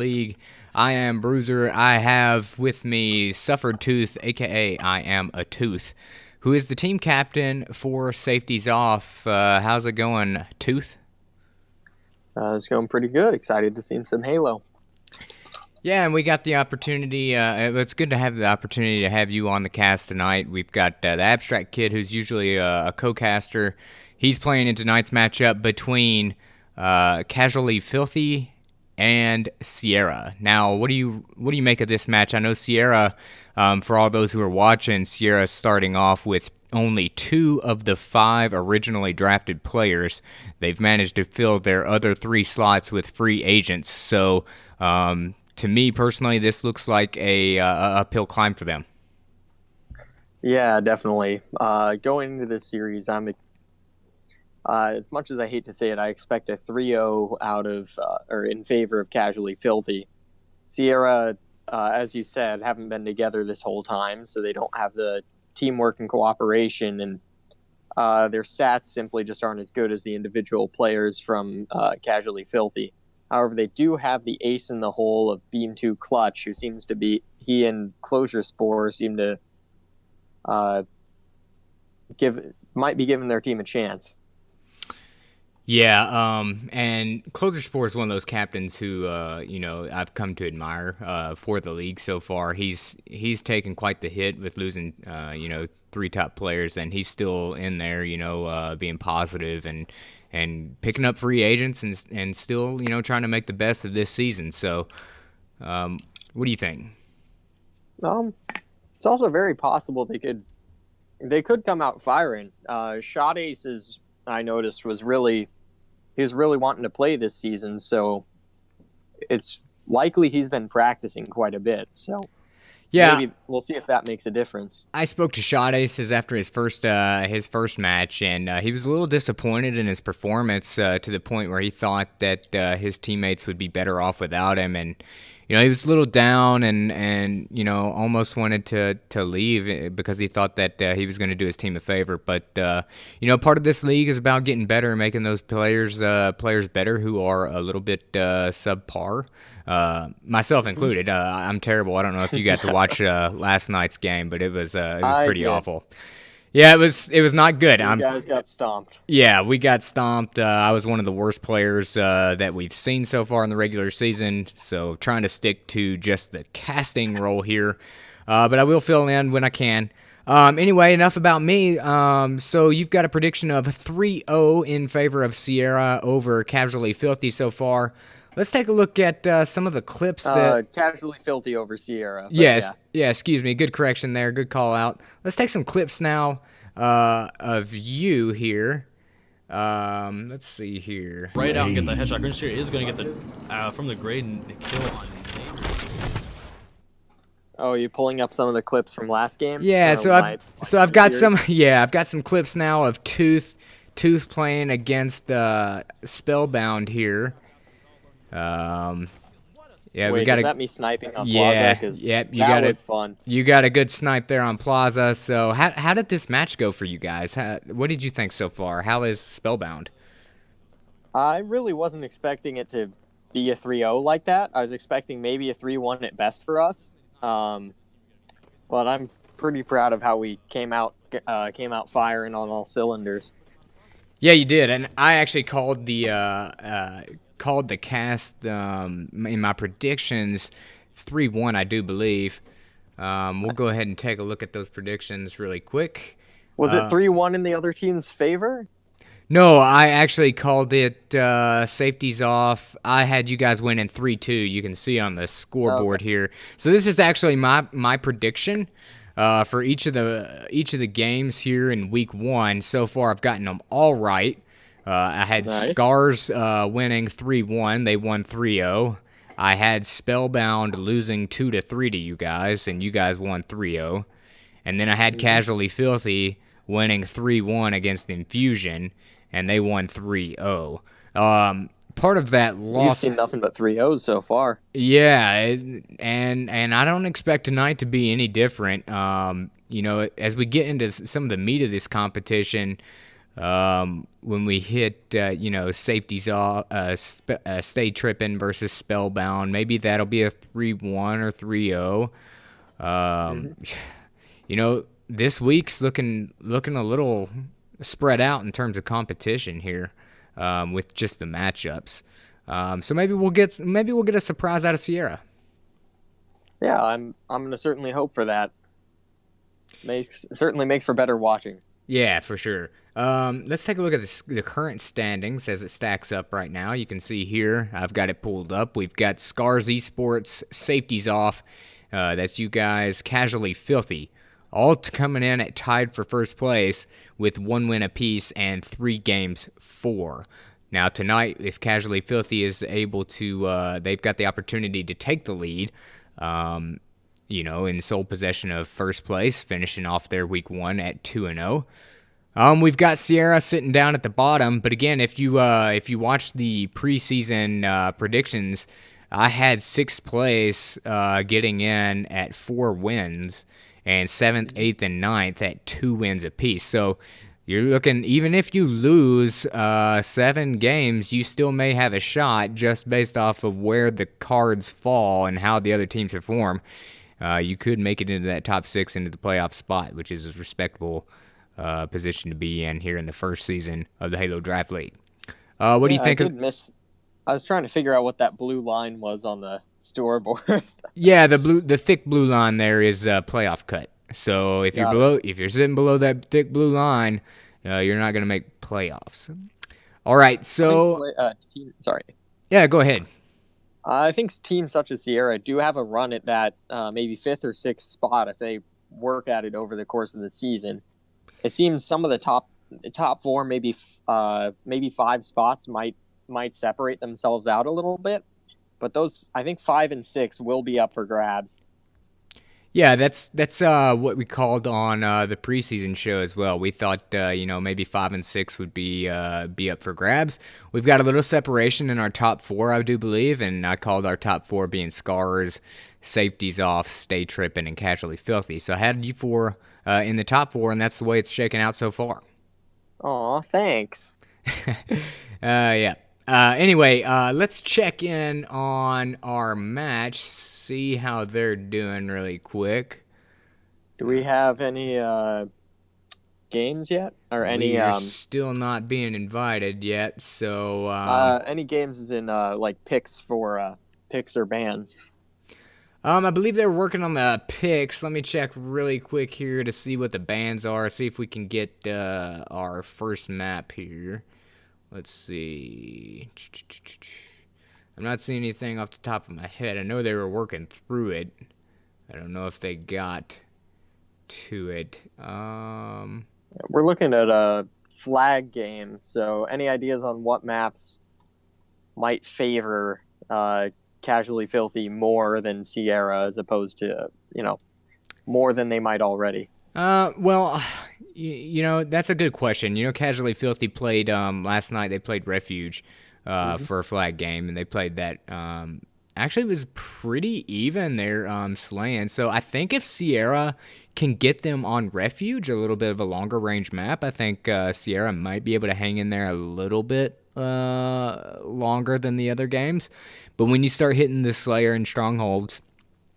League. I am Bruiser. I have with me Suffered Tooth, aka I am a Tooth, who is the team captain for Safeties Off. How's it going, Tooth? It's going pretty good. Excited to see some Halo. Yeah, and we got the opportunity. It's good to have the opportunity to have you on the cast tonight. We've got the Abstract Kid, who's usually a co-caster. He's playing in tonight's matchup between Casually Filthy and Sierra. Now, what do you make of this match? I know Sierra, for all those who are watching, Sierra's starting off with only two of the five originally drafted players. They've managed to fill their other three slots with free agents. So, to me personally, this looks like a uphill climb for them. Yeah, definitely. Going into this series, as much as I hate to say it, I expect a 3-0 out of or in favor of Casually Filthy. Sierra, as you said, haven't been together this whole time, so they don't have the teamwork and cooperation, and their stats simply just aren't as good as the individual players from Casually Filthy. However, they do have the ace in the hole of Beam2 Clutch, who seems to be, he and Closure Spore seem to uh, might be giving their team a chance. Yeah, and Closer Spore is one of those captains who, I've come to admire for the league so far. He's taken quite the hit with losing, three top players, and he's still in there, being positive and picking up free agents and still, trying to make the best of this season. So, what do you think? Um, it's also very possible they could come out firing. Shot Aces, I noticed, he was really wanting to play this season, so it's likely he's been practicing quite a bit. So Yeah, maybe we'll see if that makes a difference. I spoke to Shot Aces after his first match, and he was a little disappointed in his performance to the point where he thought that his teammates would be better off without him, and he was a little down and almost wanted to leave because he thought that he was going to do his team a favor. But part of this league is about getting better and making those players better who are a little bit subpar. Myself included. I'm terrible. I don't know if you got to watch last night's game, but it was I pretty did. awful. Yeah, it was not good. You guys got stomped. Yeah, we got stomped. I was one of the worst players that we've seen so far in the regular season. So trying to stick to just the casting role here, but I will fill in when I can. Anyway, enough about me. So you've got a prediction of 3-0 in favor of Sierra over Casually Filthy so far. Let's take a look at some of the clips that. Casually Filthy over Sierra, but Yes, yeah. yeah. Excuse me. Good correction there. Good call out. Let's take some clips now of you here. Let's see here. Right out and get the headshot. Grinsteer is going to get the from the grade and kill on. Oh, you pulling up some of the clips from last game? Yeah, Or so my- I've got some. Yeah, I've got some clips now of Tooth playing against Spellbound here. Um, yeah, Wait, we got is a. that me sniping on Yeah, Plaza? 'Cause yep. that was fun. You got a good snipe there on Plaza. So how did this match go for you guys? What did you think so far? How is Spellbound? I really wasn't expecting it to be a 3-0 like that. I was expecting maybe a 3-1 at best for us. But I'm pretty proud of how we came out firing on all cylinders. Yeah, you did, and I actually called the cast in my predictions 3-1, I do believe. We'll go ahead and take a look at those predictions really quick. Was it 3-1 in the other team's favor? No, I actually called it Safeties Off. I had you guys winning 3-2. You can see on the scoreboard here. So this is actually my prediction for each of the games here in week one. So far, I've gotten them all right. I had Nice. Scars winning 3-1. They won 3-0. I had Spellbound losing 2-3 to you guys, and you guys won 3-0. And then I had Casually Filthy winning 3-1 against Infusion, and they won 3-0. Part of that You've loss, seen nothing but 3-0s so far. yeah, and I don't expect tonight to be any different. As we get into some of the meat of this competition, When we hit, safeties off, stay tripping versus spellbound, maybe that'll be a 3-1 or 3-0. Um, this week's looking a little spread out in terms of competition here, with just the matchups. So maybe we'll get a surprise out of Sierra. Yeah, I'm gonna certainly hope for that. Certainly makes for better watching. Yeah, for sure. Let's take a look at the current standings as it stacks up right now. You can see here, I've got it pulled up. We've got Scars Esports, Safeties Off. That's you guys, Casually Filthy. All coming in at tied for first place with 1 win apiece and 3 games for. Now tonight, if Casually Filthy is able to, they've got the opportunity to take the lead. In sole possession of first place, finishing off their week 1 at 2-0. We've got Sierra sitting down at the bottom, but again, if you watch the preseason predictions, I had 6th place getting in at 4 wins, and 7th, 8th, and 9th at 2 wins apiece. So you're looking, even if you lose 7 games, you still may have a shot just based off of where the cards fall and how the other teams perform. You could make it into that top 6 into the playoff spot, which is a respectable position to be in here in the first season of the Halo Draft League. What do you think? I was trying to figure out what that blue line was on the scoreboard. Yeah, the thick blue line there is playoff cut. So if you're sitting below that thick blue line, you're not going to make playoffs. All right, so sorry. Yeah, go ahead. I think teams such as Sierra do have a run at that maybe 5th or 6th spot if they work at it over the course of the season. It seems some of the top 4, maybe 5 spots might separate themselves out a little bit, but those, I think 5 and 6 will be up for grabs. Yeah, that's what we called on the preseason show as well. We thought maybe 5 and 6 would be up for grabs. We've got a little separation in our top 4, I do believe, and I called our top 4 being Scars, Safeties Off, Stay Trippin', and Casually Filthy. So I had you 4 in the top 4, and that's the way it's shaken out so far. Aw, thanks. Yeah. Anyway, let's check in on our match, see how they're doing really quick. Do we have any games yet? Or any We're still not being invited yet, so any games is in like picks for picks or bans? I believe they're working on the picks. Let me check really quick here to see what the bans are, see if we can get our first map here. Let's see. I'm not seeing anything off the top of my head. I know they were working through it. I don't know if they got to it. We're looking at a flag game, so any ideas on what maps might favor Casually Filthy more than Sierra, as opposed to, more than they might already? Well, that's a good question. Casually Filthy played last night. They played Refuge for a flag game, and they played that. Actually, it was pretty even there, slaying. So I think if Sierra can get them on Refuge, a little bit of a longer range map, I think Sierra might be able to hang in there a little bit longer than the other games. But when you start hitting the Slayer and Strongholds,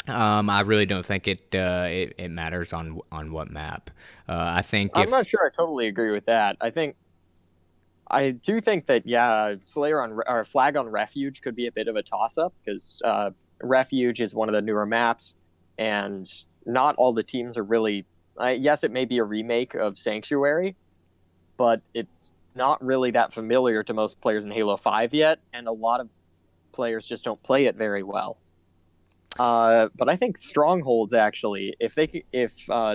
I really don't think it matters on what map. I think I'm not sure I totally agree with that. I do think that Slayer or Flag on Refuge could be a bit of a toss up, because Refuge is one of the newer maps, and not all the teams are really. Yes, it may be a remake of Sanctuary, but it's not really that familiar to most players in Halo 5 yet, and a lot of players just don't play it very well. But I think Strongholds, actually, if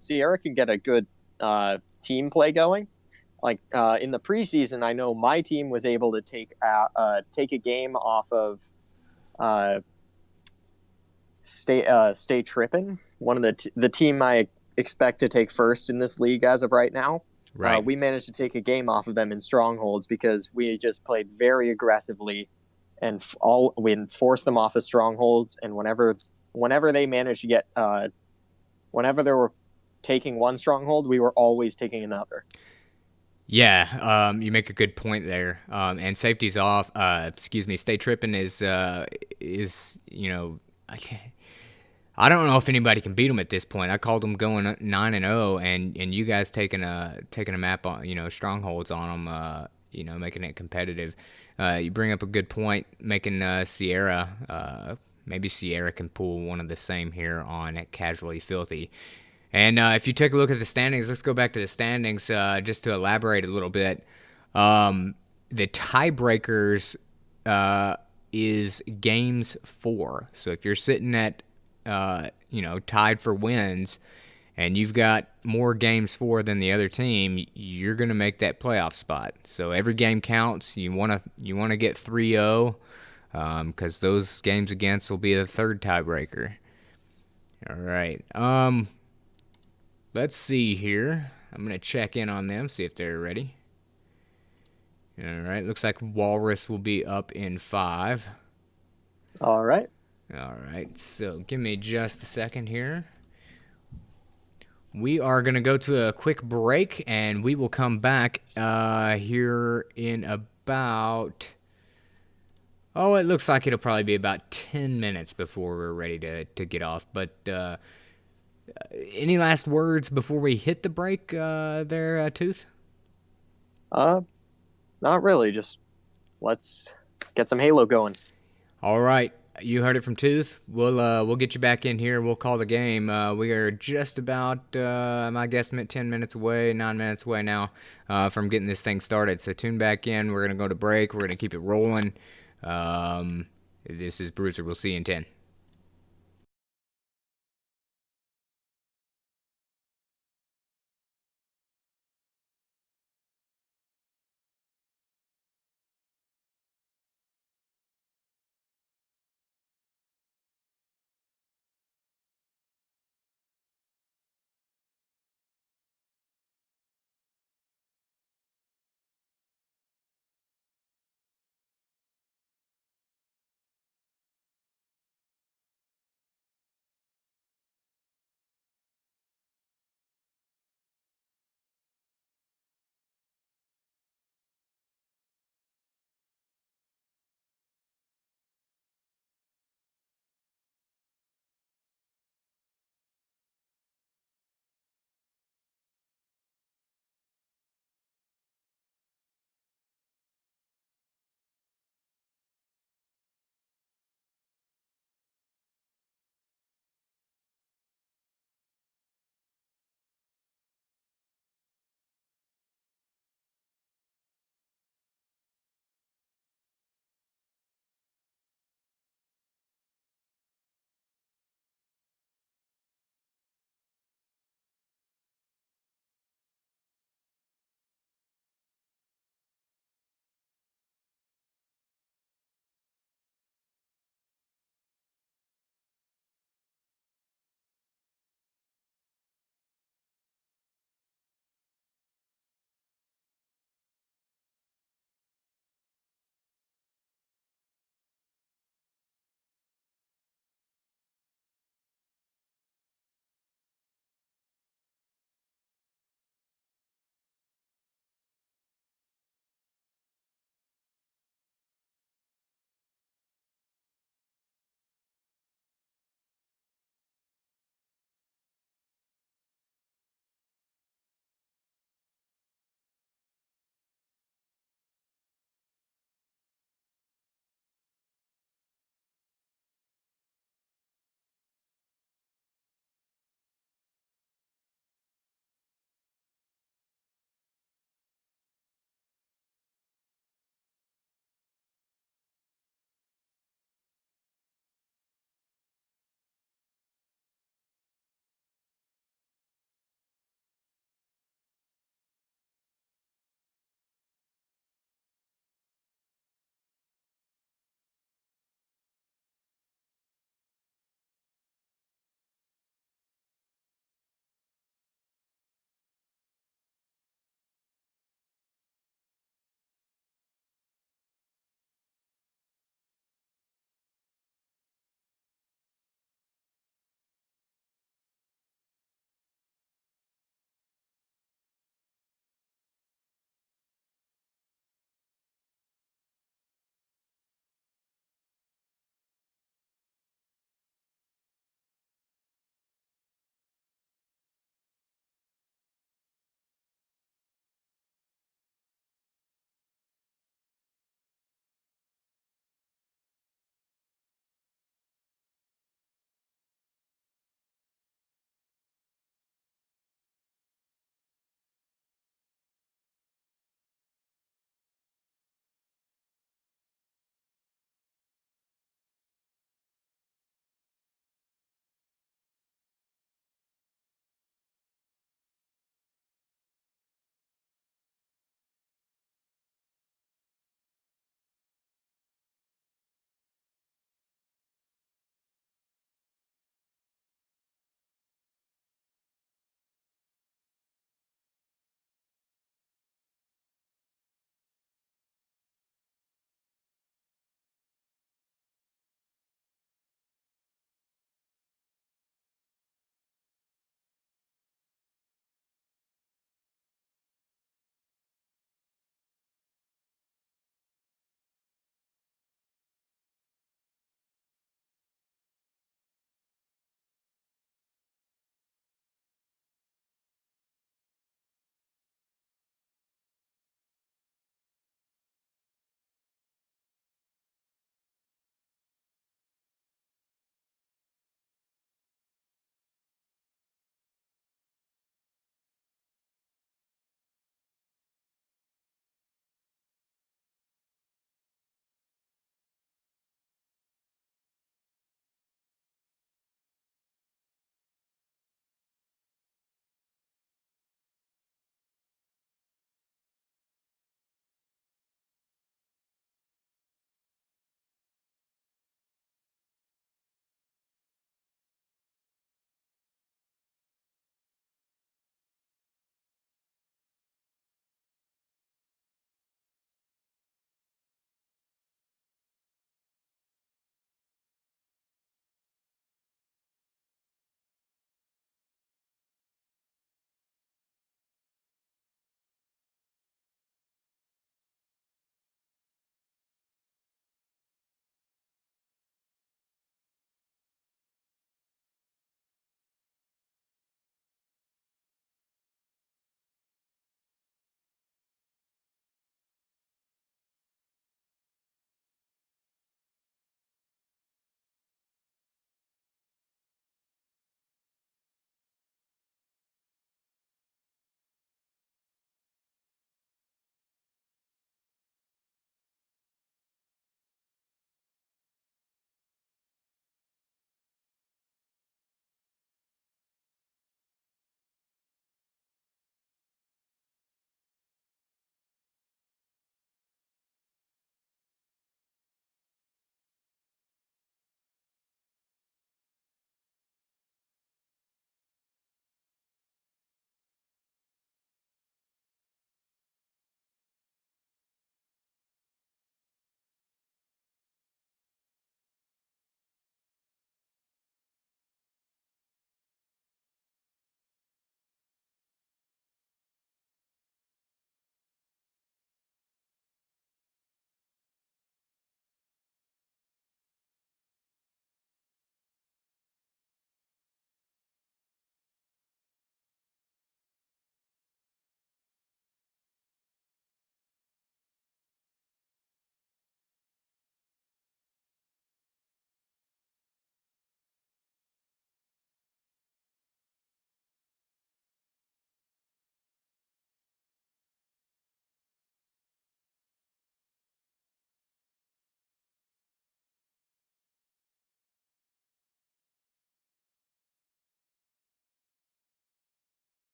Sierra can get a good team play going, like in the preseason, I know my team was able to take a game off of Stay Trippin', one of the team I expect to take first in this league as of right now. Right. We managed to take a game off of them in Strongholds because we just played very aggressively, and we forced them off of Strongholds. And whenever they managed to get, whenever they were taking one Stronghold, we were always taking another. Yeah, you make a good point there. And safety's off. Excuse me. Stay tripping is I can't. I don't know if anybody can beat them at this point. I called them going 9-0, and you guys taking a map on strongholds on them. Making it competitive. You bring up a good point, making Sierra. Maybe Sierra can pull one of the same here on Casually Filthy. And if you take a look at the standings, let's go back to the standings just to elaborate a little bit. The tiebreakers is games 4. So if you're sitting at tied for wins, and you've got more games 4 than the other team, you're gonna make that playoff spot. So every game counts. You wanna get 3-0 because those games against will be the third tiebreaker. All right. Let's see here. I'm gonna check in on them, see if they're ready. All right. Looks like Walrus will be up in 5. All right. All right, so give me just a second here. We are going to go to a quick break, and we will come back here in about... Oh, it looks like it'll probably be about 10 minutes before we're ready to get off. But any last words before we hit the break there, Tooth? Not really. Just let's get some Halo going. All right. You heard it from Tooth. We'll get you back in here. We'll call the game. We are just about, my guesstimate, 10 minutes away, 9 minutes away now from getting this thing started. So tune back in. We're going to go to break. We're going to keep it rolling. This is Bruiser. We'll see you in 10.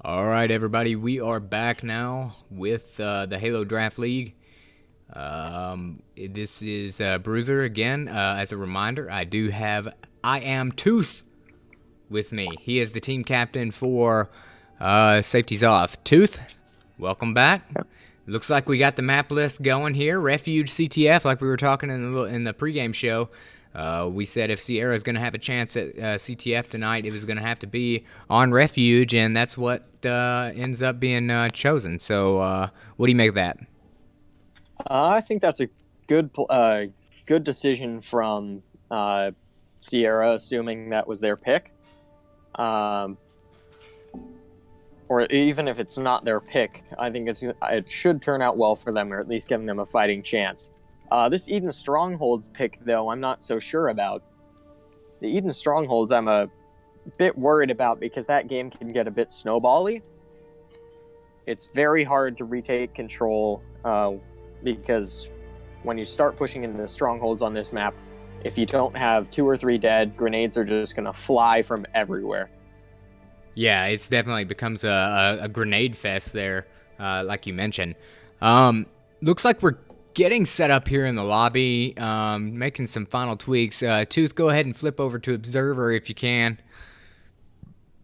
All right, everybody, we are back now with the Halo Draft League. This is Bruiser again. As a reminder, I am Tooth with me. He is the team captain for Safeties Off. Tooth, welcome back. Looks like we got the map list going here. Refuge CTF, like we were talking in the pregame show. We said if Sierra is going to have a chance at CTF tonight, it was going to have to be on Refuge, and that's what ends up being chosen. So what do you make of that? I think that's a good decision from Sierra, assuming that was their pick. Or even if it's not their pick, I think it should turn out well for them, or at least giving them a fighting chance. This Eden Strongholds pick, though, I'm not so sure about. The Eden Strongholds I'm a bit worried about because that game can get a bit snowbally. It's very hard to retake control because when you start pushing into the strongholds on this map, if you don't have 2 or 3 dead, grenades are just going to fly from everywhere. Yeah, it's definitely becomes a grenade fest there, like you mentioned. Looks like we're getting set up here in the lobby, making some final tweaks. Tooth, go ahead and flip over to Observer if you can.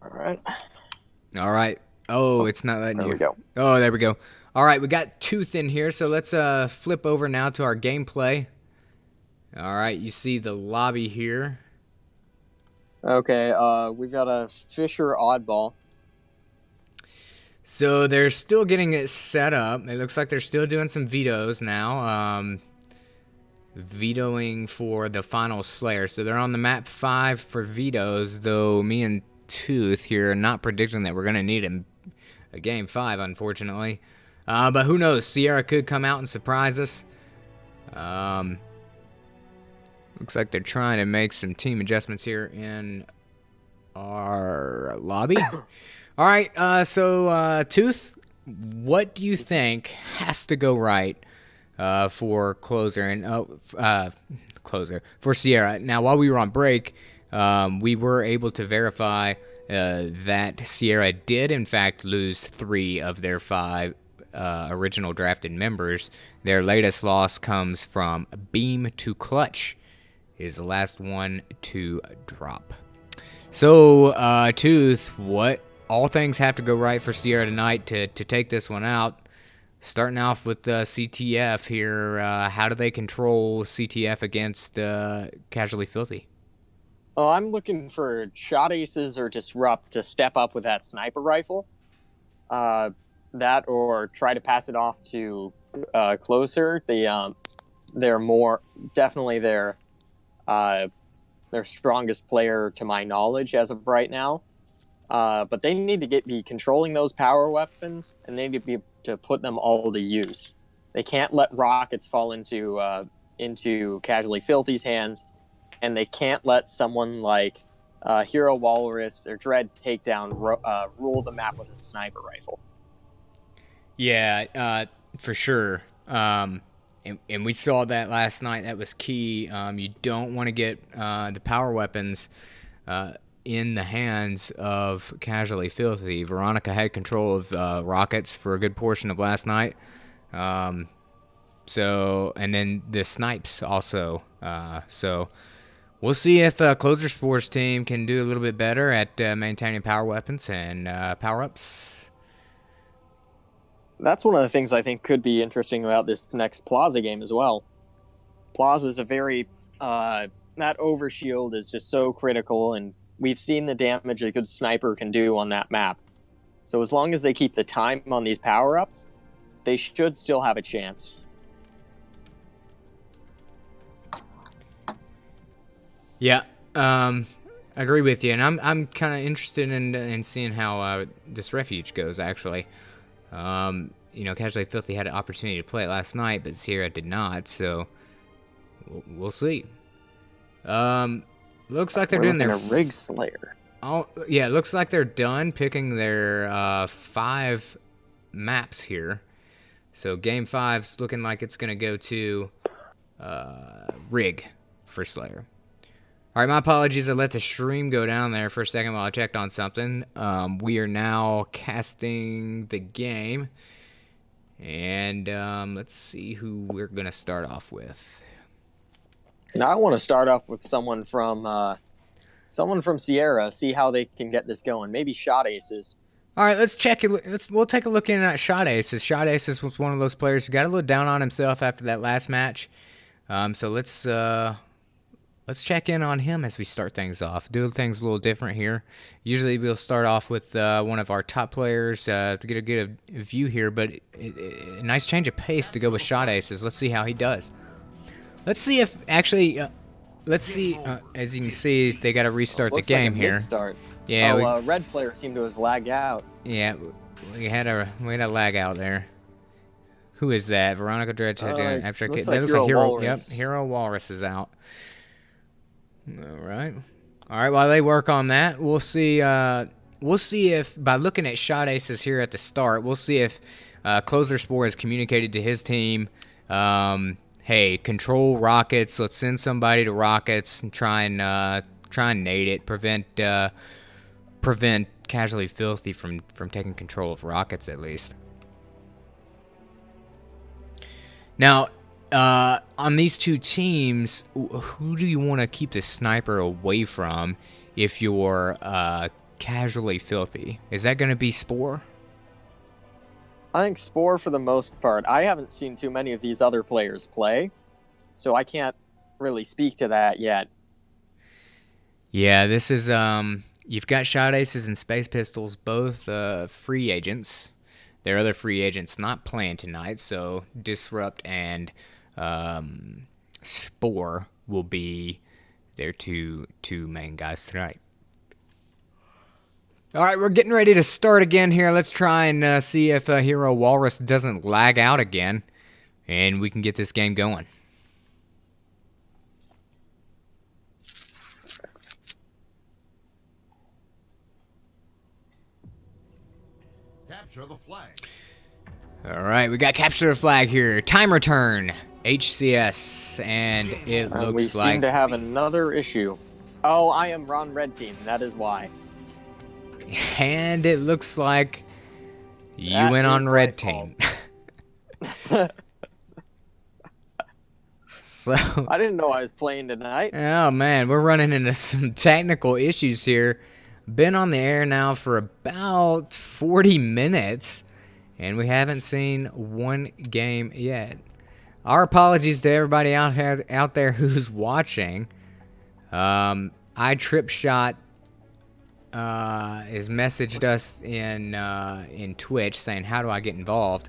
All right. All right. Oh, it's not letting you. There we go. Oh, there we go. All right, we got Tooth in here, so let's flip over now to our gameplay. All right, you see the lobby here. Okay, we've got a Fisher Oddball. So they're still getting it set up. It looks like they're still doing some vetoes now. Vetoing for the final Slayer. So they're on the map 5 for vetoes, though me and Tooth here are not predicting that we're going to need a game 5, unfortunately. But who knows? Sierra could come out and surprise us. Looks like they're trying to make some team adjustments here in our lobby. All right, so Tooth, what do you think has to go right for closer and closer for Sierra? Now, while we were on break, we were able to verify that Sierra did in fact lose 3 of their 5 original drafted members. Their latest loss comes from Beam to Clutch, is the last one to drop. So, Tooth, what all things have to go right for Sierra tonight to take this one out? Starting off with CTF here, how do they control CTF against Casually Filthy? Oh, I'm looking for Shot Aces or Disrupt to step up with that sniper rifle. That or try to pass it off to Closer. They're more definitely their strongest player to my knowledge as of right now. But they need to be controlling those power weapons, and they need to put them all to use. They can't let rockets fall into Casually Filthy's hands, and they can't let someone like Hero Walrus or Dread Takedown rule the map with a sniper rifle. Yeah, for sure. And we saw that last night. That was key. You don't want to get the power weapons in the hands of Casually Filthy. Veronica had control of rockets for a good portion of last night. So, and then the snipes also. So we'll see if Closer Sports team can do a little bit better at maintaining power weapons and power-ups. That's one of the things I think could be interesting about this next Plaza game as well. Plaza is a very that overshield is just so critical, and we've seen the damage a good sniper can do on that map. So as long as they keep the time on these power-ups, they should still have a chance. Yeah, I agree with you, and I'm kind of interested in seeing how this Refuge goes, actually. Casually Filthy had an opportunity to play it last night, but Sierra did not, so we'll see. Looks like they're doing their Rig Slayer. Oh yeah, it looks like they're done picking their 5 maps here. So game 5's looking like it's gonna go to Rig for Slayer. All right, my apologies. I let the stream go down there for a second while I checked on something. We are now casting the game. And let's see who we're going to start off with. Now I want to start off with someone from Sierra, see how they can get this going. Maybe Shot Aces. All right, let's check it. We'll take a look in at Shot Aces. Shot Aces was one of those players who got a little down on himself after that last match. So let's check in on him as we start things off. Do things a little different here. Usually we'll start off with one of our top players to get a good view here, but a nice change of pace to go with Shot Aces. Let's see how he does. Let's see if actually, let's see, as you can see, they got to restart the game like a here. Misstart. Yeah. Red player seemed to have lagged out. Yeah, we had a lag out there. Who is that? Veronica Dredge, Abstract Kid. That looks like Hero. Walrus. Yep, Hero Walrus is out. All right. While they work on that, we'll see. We'll see if by looking at Shot Aces here at the start, we'll see if Closer Spore has communicated to his team. Hey, control Rockets. Let's send somebody to Rockets and try and nade it. Prevent Casually Filthy from taking control of Rockets at least. Now, on these two teams, who do you want to keep the sniper away from if you're Casually Filthy? Is that going to be Spore? I think Spore for the most part. I haven't seen too many of these other players play, so I can't really speak to that yet. Yeah, this is you've got Shot Aces and Space Pistols, both free agents. Their other free agents not playing tonight, so Disrupt and Spore will be their two main guys tonight. All right, we're getting ready to start again here. Let's try and see if Hero Walrus doesn't lag out again, and we can get this game going. Capture the flag. All right, we got Capture the Flag here. Time return, HCS, and it looks we like... seem to have another issue. Oh, I am Ron Red Team. That is why. And it looks like you That went on is Red my Team. So I didn't know I was playing tonight. oh man, we're running into some technical issues here. Been on the air now for about 40 minutes, and we haven't seen one game yet. Our apologies to everybody out there who's watching. I Trip Shot has messaged us in Twitch saying, how do I get involved?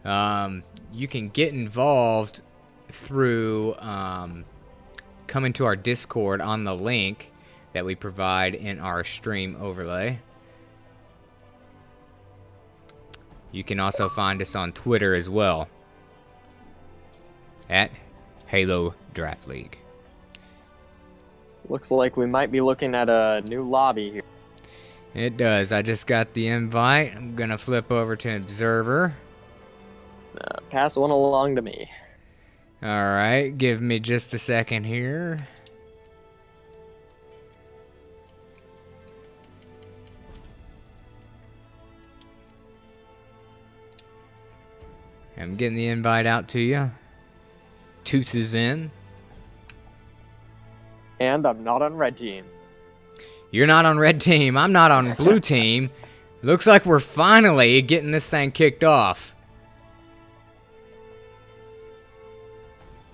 You can get involved through coming to our Discord on the link that we provide in our stream overlay. You can also find us on Twitter as well at Halo Draft League. Looks like we might be looking at a new lobby here. It does. I just got the invite. I'm gonna flip over to Observer. Pass one along to me. Alright, give me just a second here. I'm getting the invite out to you. Tooth is in. And I'm not on Red Team. You're not on Red Team. I'm not on Blue Team. Looks like we're finally getting this thing kicked off.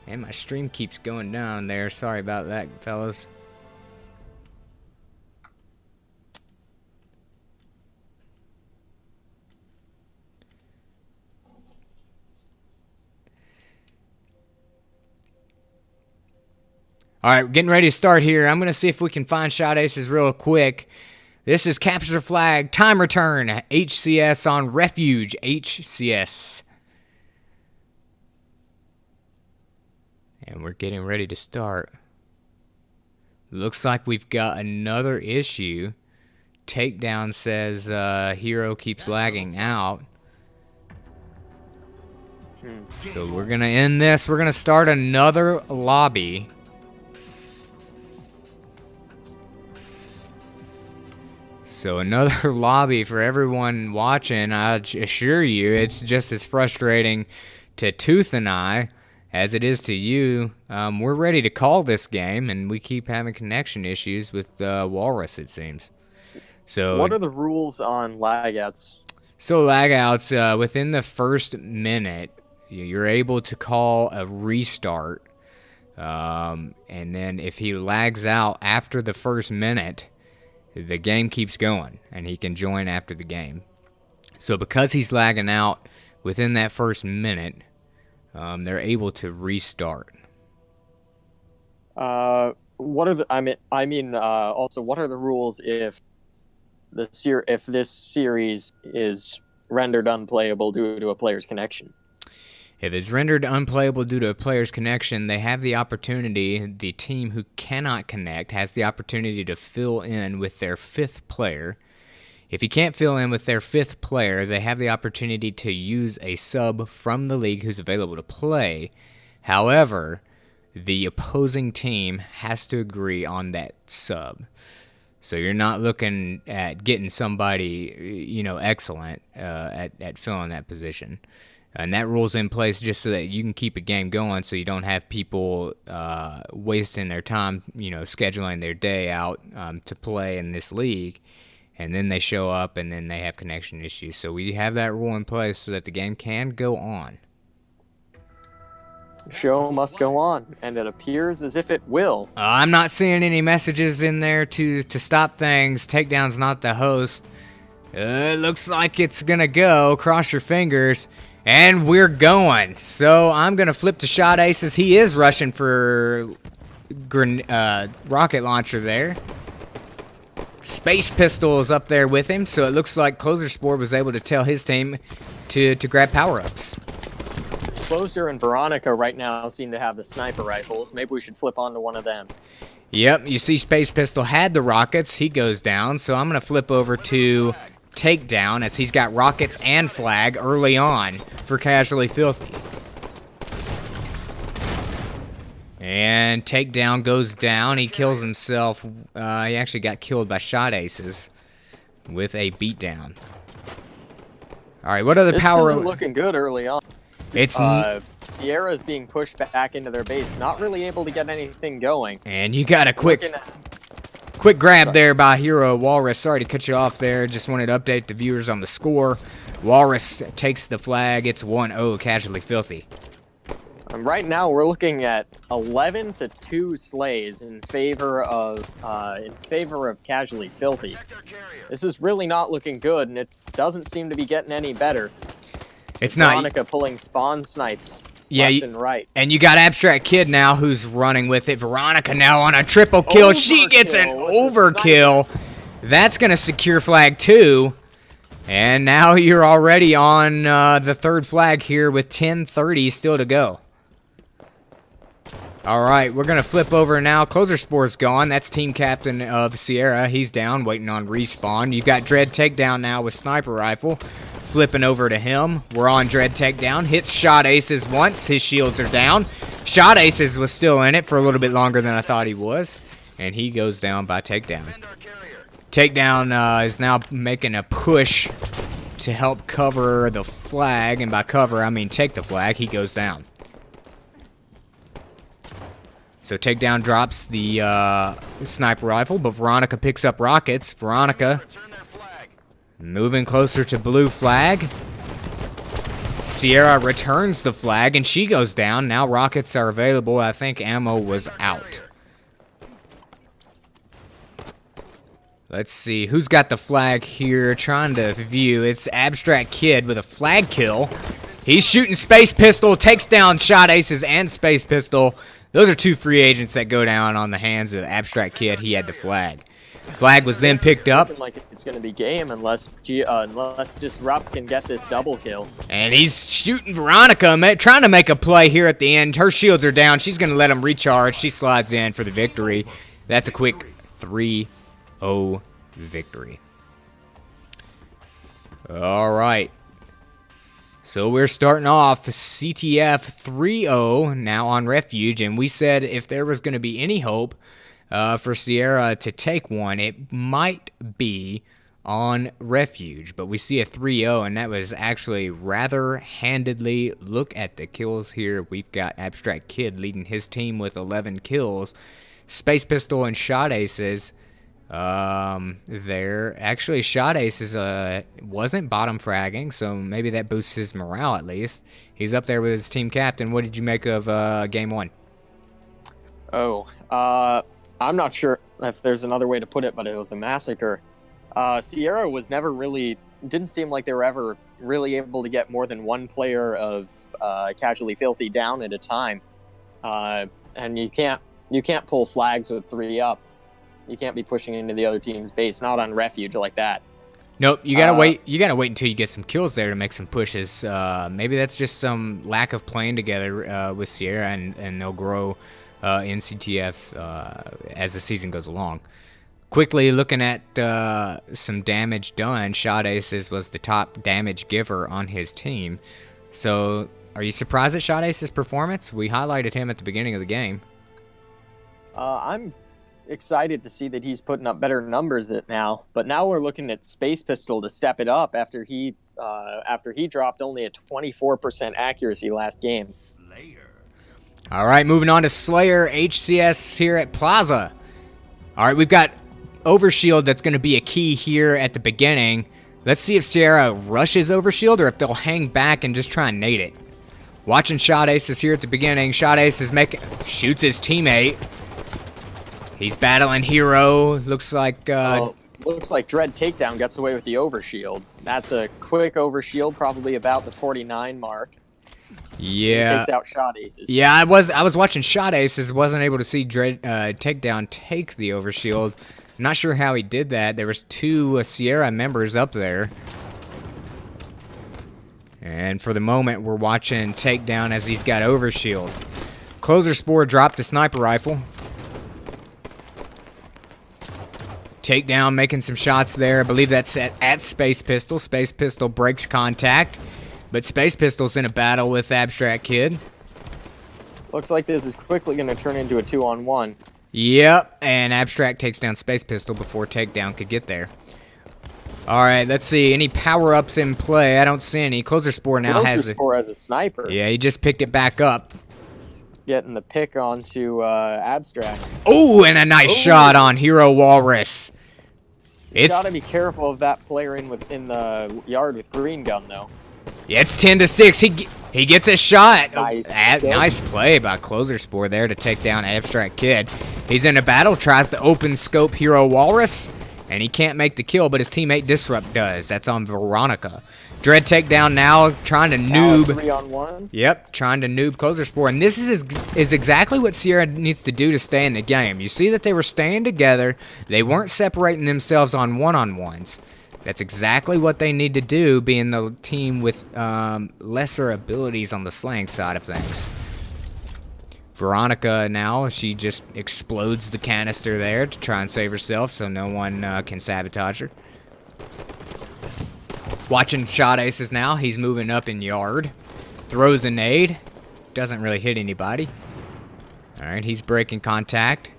And my stream keeps going down there. Sorry about that, fellas. All right, we're getting ready to start here. I'm going to see if we can find Shot Aces real quick. This is Capture the Flag, Time Return, HCS on Refuge, HCS. And we're getting ready to start. Looks like we've got another issue. Takedown says Hero keeps lagging out. So we're going to end this. We're going to start another lobby. So another lobby for everyone watching. I assure you, it's just as frustrating to Tooth and I as it is to you. We're ready to call this game, and we keep having connection issues with Walrus, it seems. So What are the rules on lagouts? So lagouts, within the first minute, you're able to call a restart. And then if he lags out after the first minute, the game keeps going, and he can join after the game. So because he's lagging out within that first minute, they're able to restart. What are the? Also, what are the rules if this series is rendered unplayable due to a player's connection? If it's rendered unplayable due to a player's connection, they have the opportunity, the team who cannot connect has the opportunity to fill in with their fifth player. If you can't fill in with their fifth player, they have the opportunity to use a sub from the league who's available to play. However, the opposing team has to agree on that sub. So you're not looking at getting somebody, excellent at filling that position. And that rule's in place just so that you can keep a game going, so you don't have people wasting their time, scheduling their day out to play in this league, and then they show up and then they have connection issues. So we have that rule in place so that the game can go on. The show must go on, and it appears as if it will. I'm not seeing any messages in there to stop things. Takedown's not the host. It looks like it's gonna go. Cross your fingers. And we're going. So I'm going to flip to Shot Aces. He is rushing for rocket launcher there. Space Pistol is up there with him. So it looks like Closer Sport was able to tell his team to grab power-ups. Closer and Veronica right now seem to have the sniper rifles. Maybe we should flip onto one of them. Yep, you see Space Pistol had the rockets. He goes down. So I'm going to flip over to Takedown, as he's got rockets and flag early on for Casually Filthy. And Takedown goes down. He kills himself. He actually got killed by Shot Aces with a beatdown. All right, what other power? This isn't looking good early on. It's Sierra is being pushed back into their base, not really able to get anything going. And you got a quick grab there by Hero Walrus. Sorry to cut you off there. Just wanted to update the viewers on the score. Walrus takes the flag. It's 1-0 Casually Filthy. Right now, we're looking at 11-2 slays in favor of Casually Filthy. This is really not looking good, and it doesn't seem to be getting any better. It's not. Veronica pulling spawn snipes. Yeah, left and right. And you got Abstract Kid now who's running with it. Veronica now on a triple kill. She gets an overkill. That's going to secure flag 2. And now you're already on the third flag here with 10:30 still to go. All right, we're going to flip over now. Closer Sport's gone. That's team captain of Sierra. He's down, waiting on respawn. You've got Dread Takedown now with Sniper Rifle. Flipping over to him. We're on Dread Takedown. Hits Shot Aces once. His shields are down. Shot Aces was still in it for a little bit longer than I thought he was. And he goes down by Takedown. Takedown is now making a push to help cover the flag. And by cover, I mean take the flag. He goes down. So Takedown drops the Sniper Rifle, but Veronica picks up rockets. Veronica moving closer to blue flag. Sierra returns the flag, and she goes down. Now rockets are available. I think ammo was out. Let's see. Who's got the flag here? Trying to view. It's Abstract Kid with a flag kill. He's shooting Space Pistol. Takes down Shot Aces and Space Pistol. Those are two free agents that go down on the hands of Abstract Kid. He had the flag. Flag was then picked up. Looking like it's going to be game unless Disrupt can get this double kill. And he's shooting Veronica, trying to make a play here at the end. Her shields are down. She's going to let him recharge. She slides in for the victory. That's a quick 3-0 victory. All right. So we're starting off CTF 3-0 now on Refuge. And we said if there was going to be any hope for Sierra to take one, it might be on Refuge, but we see a 3-0, and that was actually rather handedly. Look at the kills here. We've got Abstract Kid leading his team with 11 kills. Space Pistol and Shot Aces there. Actually, Shot Aces wasn't bottom fragging, so maybe that boosts his morale at least. He's up there with his team captain. What did you make of game 1? Oh, I'm not sure if there's another way to put it, but it was a massacre. Sierra was never really, didn't seem like they were ever really able to get more than one player of Casually Filthy down at a time. And you can't pull flags with 3 up. You can't be pushing into the other team's base, not on Refuge like that. Nope, you gotta wait. You gotta wait until you get some kills there to make some pushes. Maybe that's just some lack of playing together with Sierra, and they'll grow in CTF as the season goes along. Quickly looking at some damage done, Shot Aces was the top damage giver on his team. So, are you surprised at Shot Aces' performance? We highlighted him at the beginning of the game. I'm excited to see that he's putting up better numbers now, but now we're looking at Space Pistol to step it up after he dropped only a 24% accuracy last game. Slayer. All right, moving on to Slayer HCS here at Plaza. All right, we've got Overshield that's going to be a key here at the beginning. Let's see if Sierra rushes Overshield or if they'll hang back and just try and nade it. Watching Shot Aces here at the beginning. Shot Aces shoots his teammate. He's battling Hero. Looks like Dread Takedown gets away with the Overshield. That's a quick Overshield, probably about the 49 mark. Yeah. He takes out Shot Aces. Yeah, I was watching Shot Aces. Wasn't able to see Dread Takedown take the Overshield. I'm not sure how he did that. There was 2 Sierra members up there. And for the moment, we're watching Takedown as he's got Overshield. Closer Spore dropped the sniper rifle. Takedown making some shots there. I believe that's at Space Pistol. Space Pistol breaks contact. But Space Pistol's in a battle with Abstract Kid. Looks like this is quickly going to turn into a 2-on-1. Yep, and Abstract takes down Space Pistol before Takedown could get there. All right, let's see. Any power-ups in play? I don't see any. Closer Spore now has a sniper. Yeah, he just picked it back up. Getting the pick onto Abstract. Oh, and a nice shot on Hero Walrus. You gotta be careful of that player in the yard with green gun, though. Yeah, it's 10-6. He gets a shot. Nice. Nice play by Closer Spore there to take down Abstract Kid. He's in a battle, tries to open scope Hero Walrus, and he can't make the kill, but his teammate Disrupt does. That's on Veronica. Dread Takedown now, trying to noob. 3-on-1. Yep, trying to noob Closer Spore. And this is exactly what Sierra needs to do to stay in the game. You see that they were staying together. They weren't separating themselves on one-on-ones. That's exactly what they need to do, being the team with lesser abilities on the slaying side of things. Veronica now, she just explodes the canister there to try and save herself so no one can sabotage her. Watching Shot Aces now, he's moving up in yard. Throws a nade. Doesn't really hit anybody. Alright, he's breaking contact.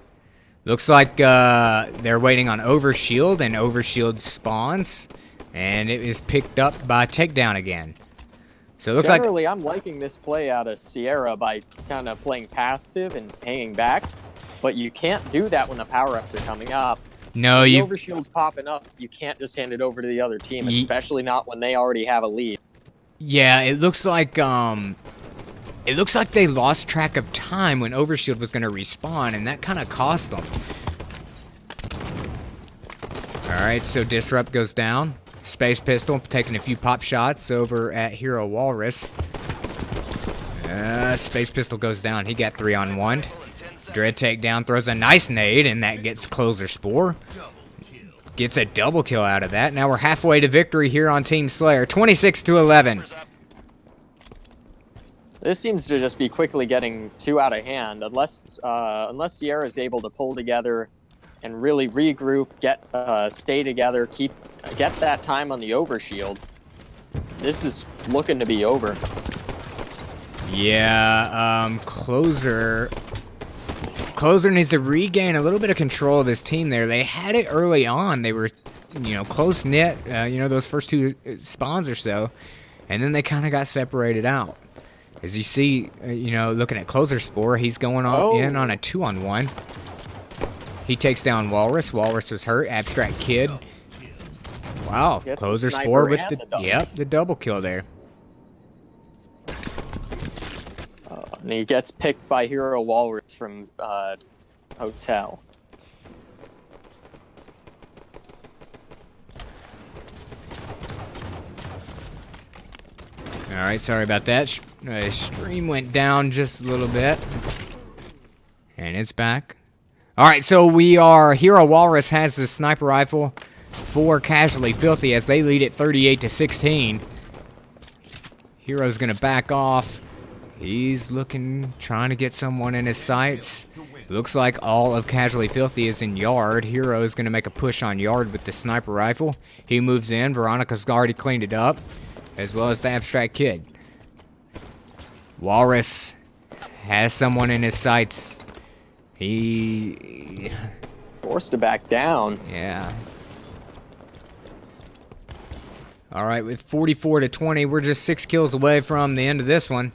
Looks like they're waiting on Overshield, and Overshield spawns. And it is picked up by Takedown again. So it looks Generally, I'm liking this play out of Sierra by kind of playing passive and hanging back. But you can't do that when the power-ups are coming up. No, when the Overshield's popping up, you can't just hand it over to the other team, especially not when they already have a lead. Yeah, it looks like they lost track of time when Overshield was going to respawn, and that kind of cost them. Alright, so Disrupt goes down. Space Pistol taking a few pop shots over at Hero Walrus. Space Pistol goes down. He got 3-on-1. Dread Takedown throws a nice nade, and that gets Closer Spore. Gets a double kill out of that. Now we're halfway to victory here on Team Slayer. 26-11. This seems to just be quickly getting too out of hand. Unless Sierra is able to pull together and really regroup, stay together, get that time on the Overshield, this is looking to be over. Yeah, Closer Closer needs to regain a little bit of control of his team there. They had it early on. They were, close-knit, those first two spawns or so. And then they kind of got separated out. As you see, looking at Closer Spore, he's going in on a 2-on-1. He takes down Walrus. Walrus was hurt. Abstract Kid. Wow, Closer Spore with the double kill there. And he gets picked by Hero Walrus from Hotel. All right, sorry about that. Stream went down just a little bit. And it's back. All right, so Hero Walrus has the sniper rifle for Casually Filthy as they lead it 38-16. Hero's going to back off. He's trying to get someone in his sights. Looks like all of Casually Filthy is in Yard. Hero is going to make a push on Yard with the sniper rifle. He moves in. Veronica's already cleaned it up, as well as the Abstract Kid. Walrus has someone in his sights. He forced to back down. Yeah. All right, with 44-20, we're just 6 kills away from the end of this one.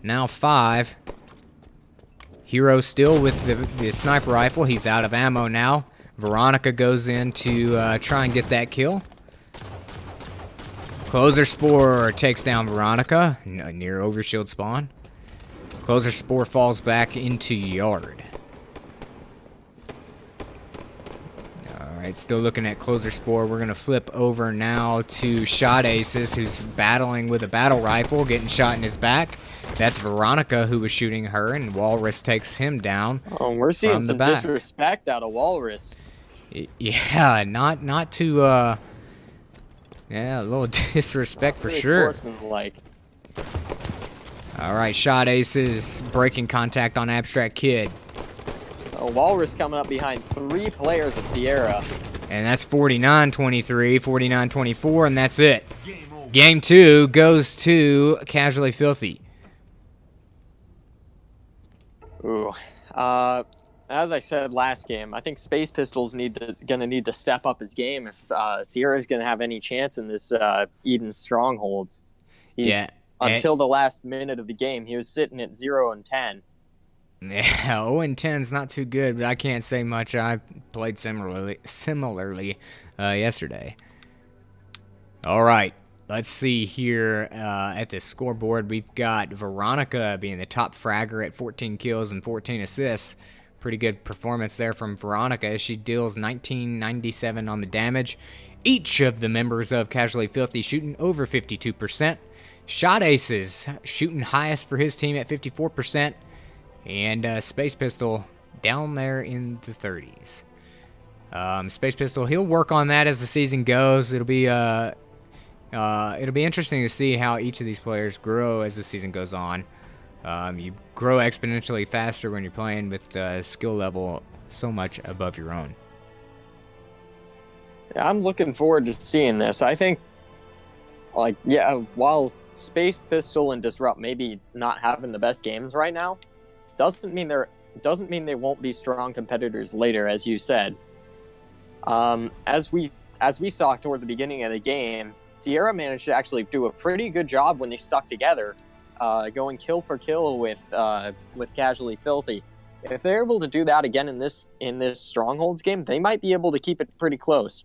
Now 5. Hero still with the sniper rifle. He's out of ammo now. Veronica goes in to try and get that kill. Closer Spore takes down Veronica near overshield spawn. Closer Spore falls back into Yard. Alright, still looking at Closer Spore. We're going to flip over now to Shot Aces, who's battling with a battle rifle, getting shot in his back. That's Veronica who was shooting her, and Walrus takes him down. Oh, we're seeing some disrespect out of Walrus. Yeah, not too, a little disrespect for sure. Alright, Shot Aces breaking contact on Abstract Kid. Walrus coming up behind 3 players of Sierra. And that's 49-23, 49-24, and that's it. Game 2 goes to Casually Filthy. Ooh. As I said last game, I think Space Pistols gonna need to step up his game if Sierra's gonna have any chance in this Eden Strongholds. Until the last minute of the game, he was sitting at 0-10. Yeah, 0-10's not too good, but I can't say much. I played similarly yesterday. All right, let's see here at the scoreboard. We've got Veronica being the top fragger at 14 kills and 14 assists. Pretty good performance there from Veronica as she deals 1997 on the damage. Each of the members of Casually Filthy shooting over 52%. Shot Aces shooting highest for his team at 54%. And Space Pistol down there in the 30s. Space Pistol, he'll work on that as the season goes. It'll be interesting to see how each of these players grow as the season goes on. You grow exponentially faster when you're playing with the skill level so much above your own. Yeah, I'm looking forward to seeing this. I think, while Space Pistol and Disrupt maybe not having the best games right now, doesn't mean they won't be strong competitors later, as you said. As we saw toward the beginning of the game, Sierra managed to actually do a pretty good job when they stuck together, going kill for kill with Casually Filthy. If they're able to do that again in this Strongholds game, they might be able to keep it pretty close.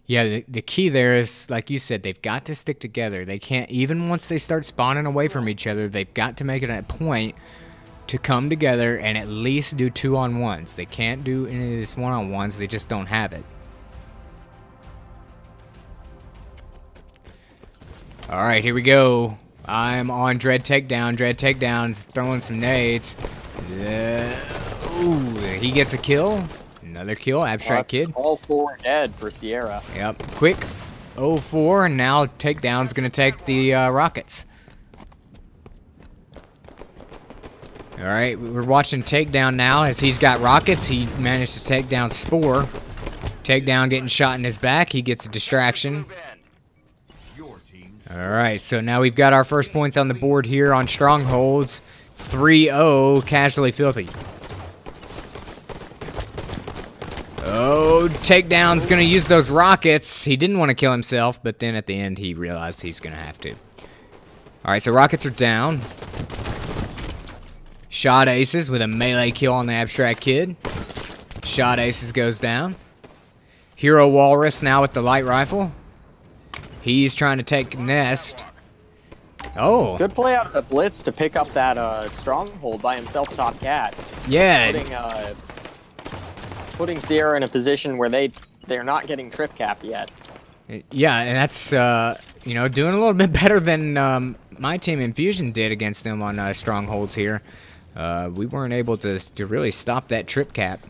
Yeah, the key there is, like you said, they've got to stick together. They can't, even once they start spawning away from each other, they've got to make it a point to come together and at least do 2-on-1s. They can't do any of this 1-on-1s. They just don't have it. All right, here we go. I'm on Dread Takedown. Dread Takedown's throwing some nades. Ooh, he gets a kill. Another kill. Abstract Kid. All 4 dead for Sierra. Yep. Quick. 0-4. And now Takedown's going to take the rockets. All right, we're watching Takedown now as he's got rockets. He managed to take down Spore. Takedown getting shot in his back. He gets a distraction. All right, so now we've got our first points on the board here on Strongholds. 3-0, Casually Filthy. Oh, Takedown's going to use those rockets. He didn't want to kill himself, but then at the end he realized he's going to have to. All right, so rockets are down. Shot Aces with a melee kill on the Abstract Kid. Shot Aces goes down. Hero Walrus now with the light rifle. He's trying to take Nest. Oh. Good play out of the Blitz to pick up that stronghold by himself, Top Cat. Yeah. Putting Sierra in a position where they're not getting trip capped yet. Yeah, and that's doing a little bit better than my team Infusion did against them on strongholds here. We weren't able to really stop that trip cap.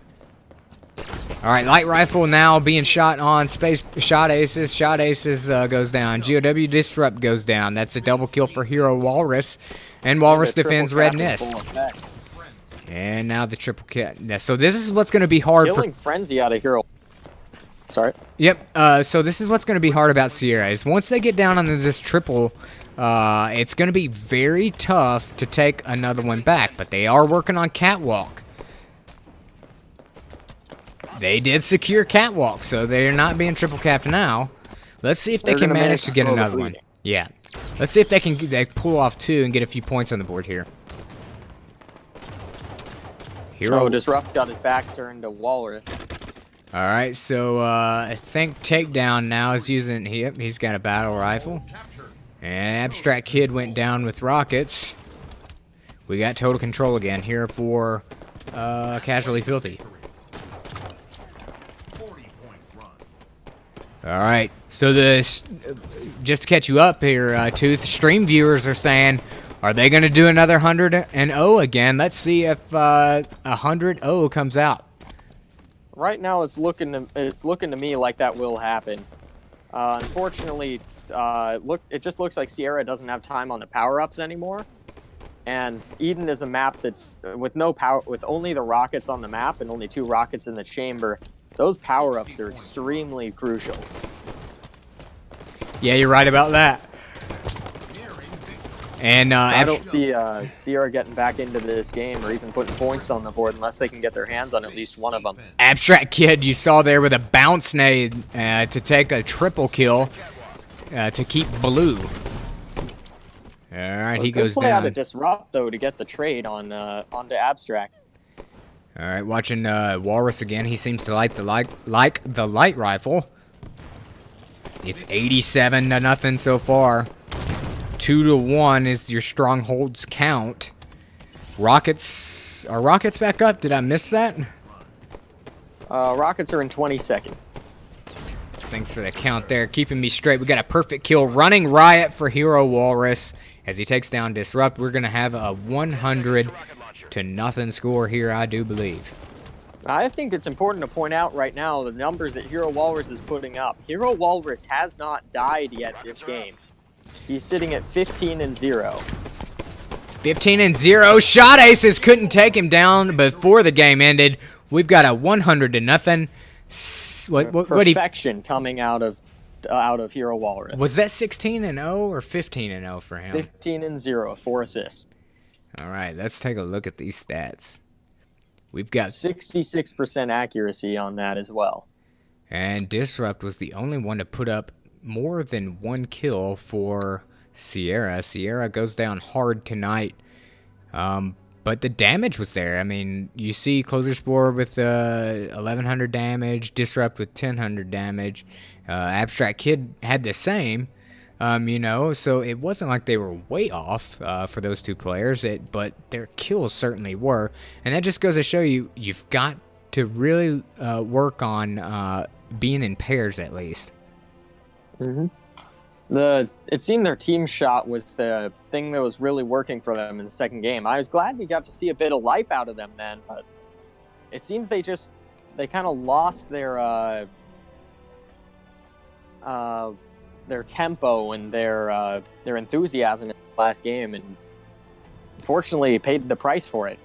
All right, light rifle now being shot on space. Shot Aces. Shot Aces goes down. GOW Disrupt goes down. That's a double kill for Hero Walrus, and Walrus defends Red Nest. And now the triple kill. So this is what's going to be hard Killing Frenzy out of Hero. Sorry. Yep. So this is what's going to be hard about Sierra is once they get down on this triple, it's going to be very tough to take another one back. But they are working on Catwalk. They did secure Catwalk, so they're not being triple capped now. Let's see if they can manage to get another one. Yeah. Let's see if they can pull off 2 and get a few points on the board here. Hero Disrupt's got his back turned to Walrus. All right, so I think Takedown now is using. He's got a battle rifle. And Abstract Kid went down with rockets. We got total control again here for Casually Filthy. All right, so just to catch you up here, Tooth, stream viewers are saying, are they going to do another 100-0 again? Let's see if 100-0 comes out. Right now, it's looking to me like that will happen. Unfortunately, it just looks like Sierra doesn't have time on the power-ups anymore, and Eden is a map that's with no power, with only the rockets on the map and only 2 rockets in the chamber. Those power-ups are extremely crucial. Yeah, you're right about that. And I don't see Sierra getting back into this game or even putting points on the board unless they can get their hands on at least one of them. Abstract Kid, you saw there with a bounce nade to take a triple kill to keep blue. All right, he goes play down. Out of Disrupt though to get the trade on onto Abstract. All right, watching Walrus again. He seems to like the light rifle. It's 87-0 so far. 2-1 is your strongholds count. Rockets are rockets back up? Did I miss that? Rockets are in 22nd. Thanks for the count there, keeping me straight. We got a perfect kill. Running Riot for Hero Walrus as he takes down Disrupt. We're gonna have a 100-0 score here, I do believe. I think it's important to point out right now the numbers that Hero Walrus is putting up. Hero Walrus has not died yet this game. He's sitting at 15-0. 15-0. Shot Aces couldn't take him down before the game ended. We've got a 100-0. Perfection coming out of Hero Walrus. Was that 16-0 or 15-0 for him? 15-0, 4 assists. All right, let's take a look at these stats. We've got 66% accuracy on that as well. And Disrupt was the only one to put up more than 1 kill for Sierra. Sierra goes down hard tonight. But the damage was there. I mean, you see Closer Spore with 1,100 damage, Disrupt with 1,000 damage. Abstract Kid had the same. So it wasn't like they were way off for those 2 players, but their kills certainly were. And that just goes to show you've got to really work on being in pairs at least. Mm-hmm. It seemed their team shot was the thing that was really working for them in the second game. I was glad we got to see a bit of life out of them then, but it seems they kind of lost their tempo and their enthusiasm in the last game, and unfortunately paid the price for it.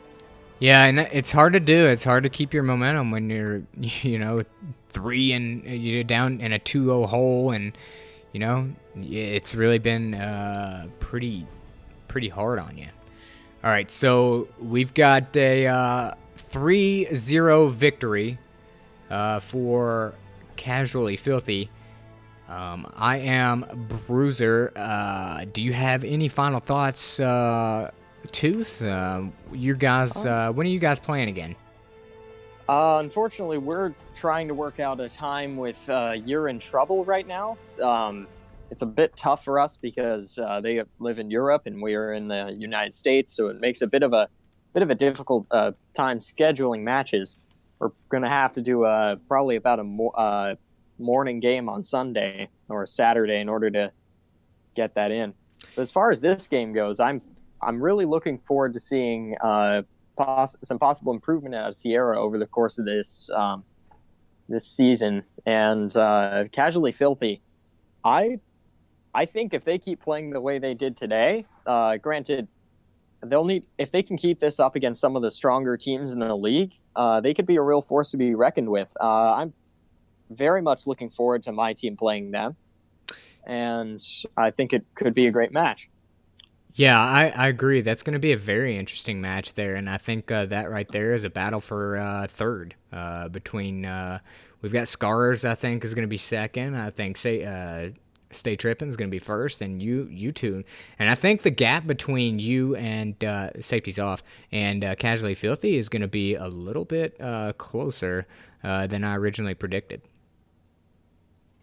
Yeah, and it's hard to do. It's hard to keep your momentum when you're 3 and you're down in a 2-0 hole, and it's really been pretty hard on you. All right, so we've got a 3-0 victory For Casually Filthy, I am Bruiser. Do you have any final thoughts, Tooth? You guys, when are you guys playing again? Unfortunately, we're trying to work out a time with You're in Trouble right now. It's a bit tough for us because they live in Europe and we're in the United States, so it makes a bit of a difficult time scheduling matches. We're going to have to do probably about a morning game on Sunday or Saturday in order to get that in. But as far as this game goes, I'm really looking forward to seeing some possible improvement out of Sierra over the course of this season. And Casually Filthy, I think if they keep playing the way they did today, granted, if they can keep this up against some of the stronger teams in the league, they could be a real force to be reckoned with. I'm very much looking forward to my team playing them, and I think it could be a great match. Yeah, I agree. That's going to be a very interesting match there, and I think that right there is a battle for third between. We've got Scars, I think, is going to be second. I think Stay Trippin' is going to be first, and you two. And I think the gap between you and Safety's Off and Casually Filthy is going to be a little bit closer than I originally predicted.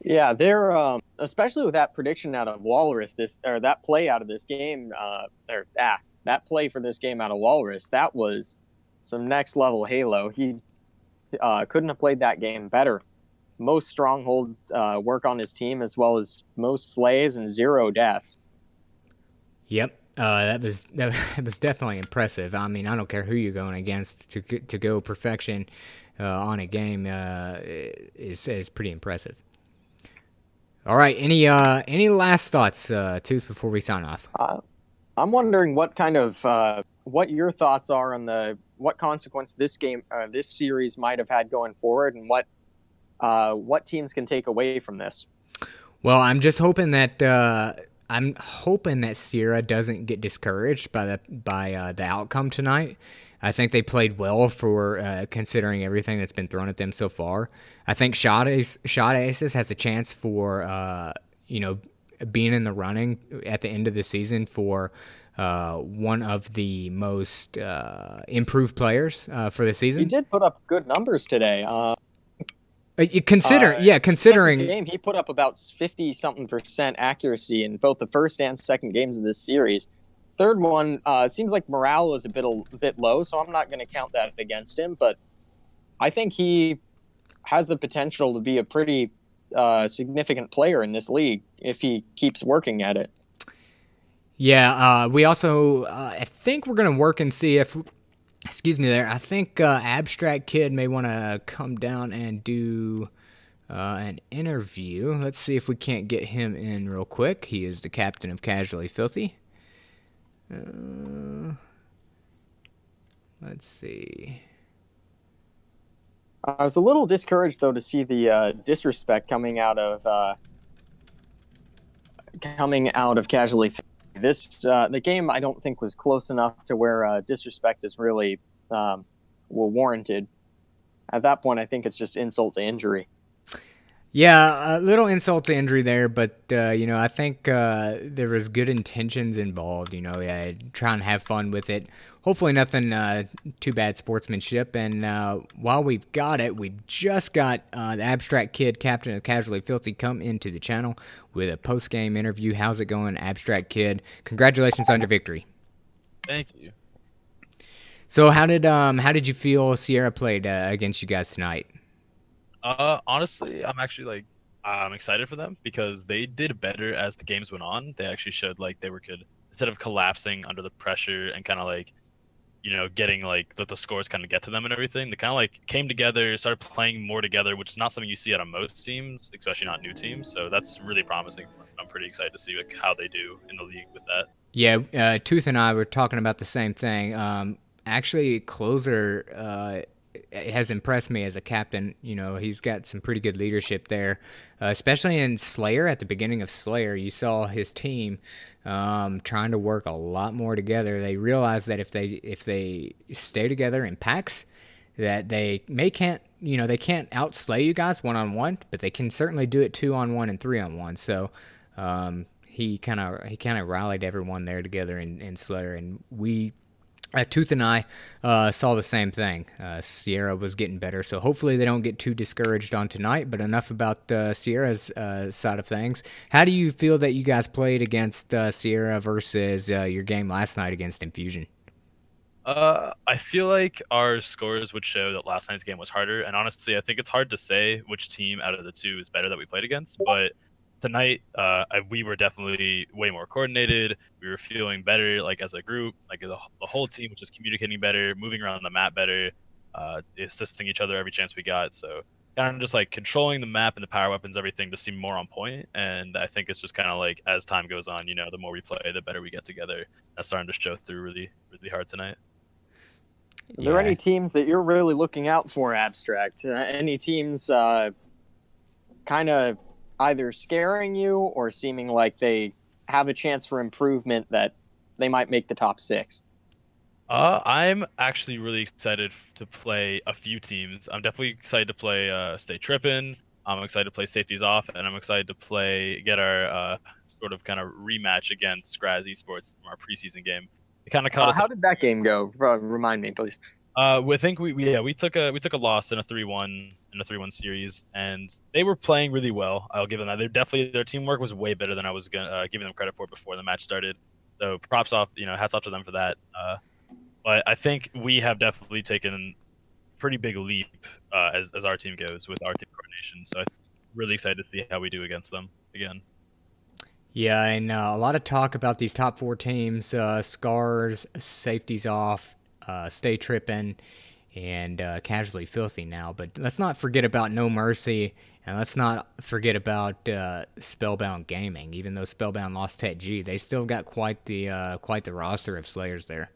Yeah, they're especially with that prediction out of Walrus, that play out of this game, that play for this game out of Walrus, that was some next level Halo. He couldn't have played that game better. Most stronghold work on his team, as well as most slays and 0 deaths. Yep, that was definitely impressive. I mean, I don't care who you're going against to go perfection on a game is pretty impressive. All right, any last thoughts, Tooth, before we sign off? I'm wondering what kind of what your thoughts are on what consequence this series might have had going forward, and what teams can take away from this. Well, I'm just hoping that Sierra doesn't get discouraged by the outcome tonight. I think they played well for considering everything that's been thrown at them so far. I think Shot Aces has a chance for being in the running at the end of the season for one of the most improved players for the season. He did put up good numbers today. Considering game, he put up about 50-something% accuracy in both the first and second games of this series. Third one seems like morale was a bit low, so I'm not going to count that against him. But I think he has the potential to be a pretty significant player in this league if he keeps working at it. Yeah, we also I think we're going to work and see if. Excuse me there. I think Abstract Kid may want to come down and do an interview. Let's see if we can't get him in real quick. He is the captain of Casually Filthy. Let's see. I was a little discouraged, though, to see the disrespect coming out of Casually Filthy. The game I don't think was close enough to where disrespect is really warranted. At that point, I think it's just insult to injury. Yeah, a little insult to injury there, but I think there was good intentions involved. Try and have fun with it. Hopefully, nothing too bad sportsmanship. And while we've got it, we've just got the Abstract Kid, captain of Casually Filthy, come into the channel with a post-game interview. How's it going, Abstract Kid? Congratulations on your victory. Thank you. So, how did you feel Sierra played against you guys tonight? Honestly, I'm excited for them because they did better as the games went on. They actually showed like they were good instead of collapsing under the pressure and kind of like, getting like the scores kind of get to them and everything. They kind of like came together, started playing more together, which is not something you see out of most teams, especially not new teams. So that's really promising. I'm pretty excited to see like how they do in the league with that. Yeah, Tooth and I were talking about the same thing. Actually, Closer has impressed me as a captain. He's got some pretty good leadership there, especially in Slayer. At the beginning of Slayer, you saw his team trying to work a lot more together. They realized that if they stay together in packs, that they they can't outslay you guys 1-on-1, but they can certainly do it 2-on-1 and 3-on-1. So he kind of rallied everyone there together in Slayer, and we. Tooth and I saw the same thing. Sierra was getting better, so hopefully they don't get too discouraged on tonight. But enough about Sierra's side of things. How do you feel that you guys played against Sierra versus your game last night against Infusion? I feel like our scores would show that last night's game was harder, and honestly, I think it's hard to say which team out of the two is better that we played against. But tonight, we were definitely way more coordinated. We were feeling better, like as a group, like the whole team was just communicating better, moving around the map better, assisting each other every chance we got. So kind of just like controlling the map and the power weapons, everything to seem more on point. And I think it's just kind of like as time goes on, the more we play, the better we get together. That's starting to show through really, really hard tonight. Are there any teams that you're really looking out for, Abstract? Any teams kind of either scaring you or seeming like they have a chance for improvement that they might make the top 6? I'm actually really excited to play a few teams. I'm definitely excited to play Stay Trippin'. I'm excited to play Safeties Off, and I'm excited to get our sort of kind of rematch against Skraz Esports from our preseason game. It kind of caught us. How did that game go? Remind me, please. We think we took a loss in a 3-1 series, and they were playing really well. I'll give them that. Their teamwork was way better than I was giving them credit for before the match started. So props off, hats off to them for that. But I think we have definitely taken a pretty big leap as our team goes with our team coordination. So I'm really excited to see how we do against them again. Yeah, and a lot of talk about these top 4 teams: Scars, Safeties Off, Stay Trippin', and Casually Filthy now. But let's not forget about No Mercy, and let's not forget about Spellbound Gaming. Even though Spellbound lost Tet G, they still got quite the roster of Slayers there.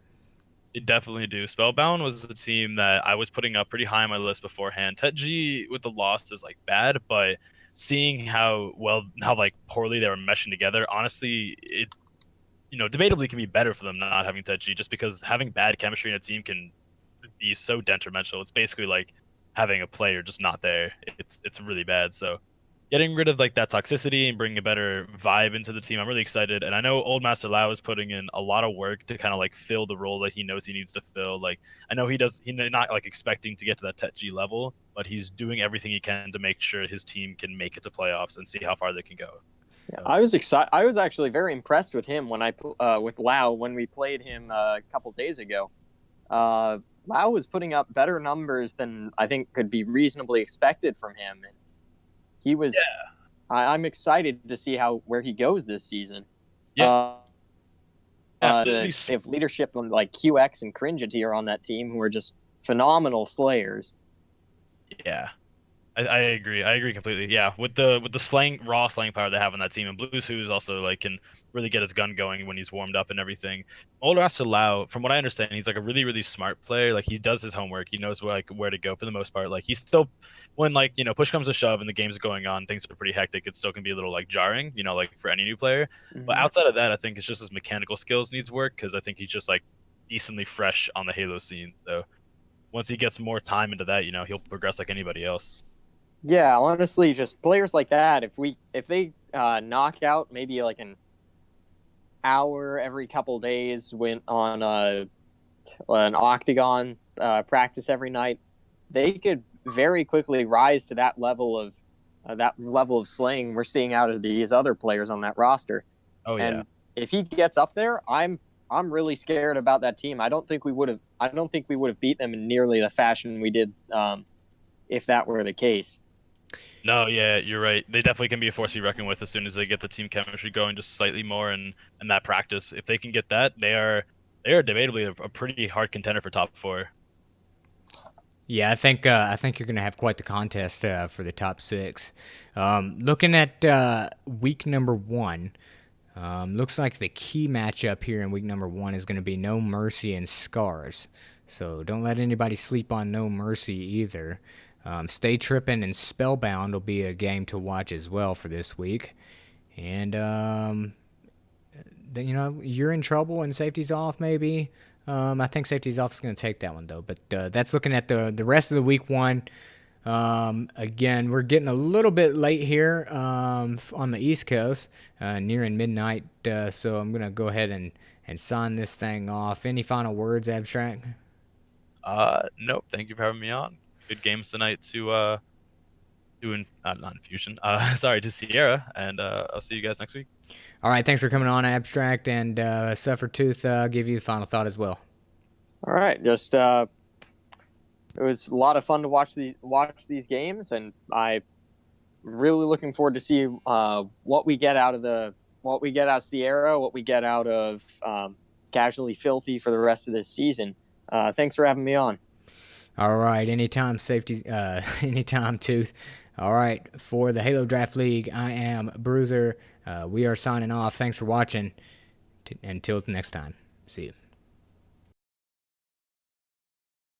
They definitely do. Spellbound was a team that I was putting up pretty high on my list beforehand. Tet G with the loss is like bad, but seeing how like poorly they were meshing together, honestly, it debatably can be better for them not having Tet G, just because having bad chemistry in a team can be so detrimental. It's basically like having a player just not there. It's really bad. So getting rid of like that toxicity and bringing a better vibe into the team, I'm really excited. And I know Old Master Lau is putting in a lot of work to kind of like fill the role that he knows he needs to fill. Like I know he's not like expecting to get to that Tet G level, but he's doing everything he can to make sure his team can make it to playoffs and see how far they can go. Yeah, I was excited. I was actually very impressed with him when with Lau when we played him a couple days ago. Lau was putting up better numbers than I think could be reasonably expected from him. And he was. Yeah. I'm excited to see where he goes this season. Yeah. If leadership like QX and Cringeity are on that team, who are just phenomenal slayers. Yeah. I agree. I agree completely. Yeah, with the raw slang power they have on that team, and Blues who's also like can really get his gun going when he's warmed up and everything. Old Master Lau, from what I understand, he's like a really, really smart player. Like he does his homework. He knows where to go for the most part. Like he's still, when like push comes to shove and the game's going on, things are pretty hectic. It still can be a little like jarring, like for any new player. Mm-hmm. But outside of that, I think it's just his mechanical skills needs work, because I think he's just like decently fresh on the Halo scene. So once he gets more time into that, he'll progress like anybody else. Yeah, honestly, just players like that. If they knock out maybe like an hour every couple days, went on an Octagon practice every night, they could very quickly rise to that level of slaying we're seeing out of these other players on that roster. Oh yeah. And if he gets up there, I'm really scared about that team. I don't think we would have beat them in nearly the fashion we did if that were the case. No, yeah, you're right. They definitely can be a force to be reckoned with as soon as they get the team chemistry going just slightly more and that practice. If they can get that, they are debatably a pretty hard contender for top 4. Yeah, I think you're going to have quite the contest for the top 6. Looking at week number 1, looks like the key matchup here in week number 1 is going to be No Mercy and Scars. So don't let anybody sleep on No Mercy either. Stay Trippin' and Spellbound will be a game to watch as well for this week. And, you're in trouble and Safety's Off maybe. I think safety's office going to take that one though. But that's looking at the rest of the week one. Again, we're getting a little bit late here on the East Coast, nearing midnight. So I'm going to go ahead and sign this thing off. Any final words, Abstract? Nope. Thank you for having me on. Good games tonight to not Infusion. Sorry, to Sierra, and I'll see you guys next week. All right, thanks for coming on, Abstract, and Suffertooth. I'll give you the final thought as well. All right, just it was a lot of fun to watch these games, and I'm really looking forward to see what we get out of Sierra, what we get out of Casually Filthy for the rest of this season. Thanks for having me on. All right, anytime, safety, anytime, Tooth. All right, for the Halo Draft League, I am Bruiser. We are signing off. Thanks for watching. Until next time, see you.